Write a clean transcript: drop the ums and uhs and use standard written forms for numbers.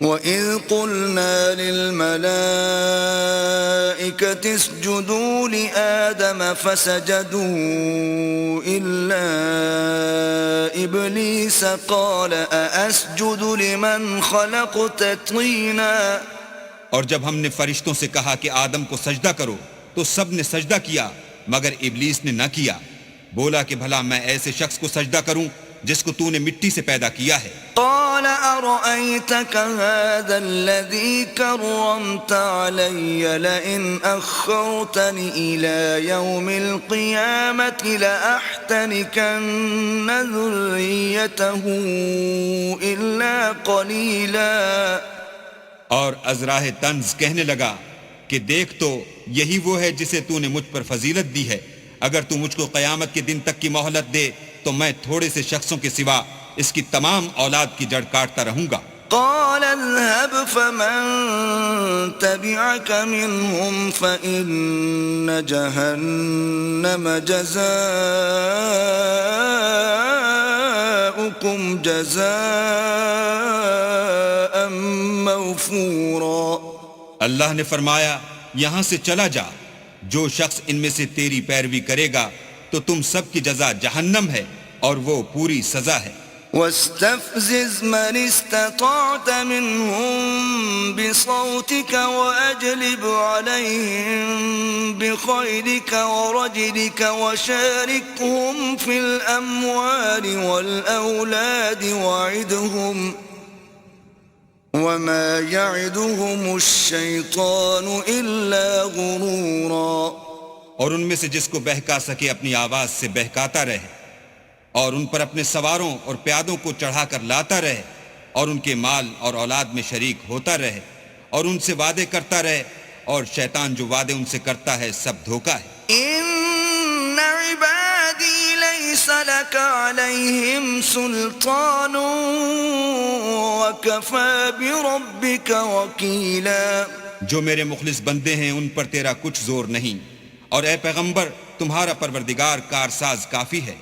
وَإِذْ قُلْنَا لِلْمَلَائِكَةِ اسْجُدُوا لِآدَمَ فَسَجَدُوا إِلَّا إِبْلِيسَ قَالَ أَأَسْجُدُ لِمَنْ خَلَقْتَ طِينًا. اور جب ہم نے فرشتوں سے کہا کہ آدم کو سجدہ کرو تو سب نے سجدہ کیا مگر ابلیس نے نہ کیا، بولا کہ بھلا میں ایسے شخص کو سجدہ کروں جس کو تو نے مٹی سے پیدا کیا ہے۔ قال أرأيتك هذا الذي كرمت علي لئن أخرتني إلى يوم القيامة لأحتنكن ذريته إلا قليلا۔ اور ازراہ طنز کہنے لگا کہ دیکھ تو یہی وہ ہے جسے تو نے مجھ پر فضیلت دی ہے، اگر تو مجھ کو قیامت کے دن تک کی مہلت دے تو میں تھوڑے سے شخصوں کے سوا اس کی تمام اولاد کی جڑ کاٹتا رہوں گا۔ قال اذهب فمن تبعك منهم فإن جهنم جزاؤكم جزاء موفورا۔ اللہ نے فرمایا یہاں سے چلا جا، جو شخص ان میں سے تیری پیروی کرے گا تو تم سب کی جزا جہنم ہے اور وہ پوری سزا ہے۔ واستفزز من استطعت منهم بصوتك وأجلب عليهم بخيلك ورجلك وشاركهم في الأموال والأولاد وعدهم وما يعدهم الشيطان إلا غرورا۔ اور ان میں سے جس کو بہکا سکے اپنی آواز سے بہکاتا رہے، اور ان پر اپنے سواروں اور پیادوں کو چڑھا کر لاتا رہے، اور ان کے مال اور اولاد میں شریک ہوتا رہے، اور ان سے وعدے کرتا رہے، اور شیطان جو وعدے ان سے کرتا ہے سب دھوکہ ہے۔ ان عبادی لیس لک علیہم سلطان وکفی بربک وکیلا۔ جو میرے مخلص بندے ہیں ان پر تیرا کچھ زور نہیں، اور اے پیغمبر تمہارا پروردگار کارساز کافی ہے۔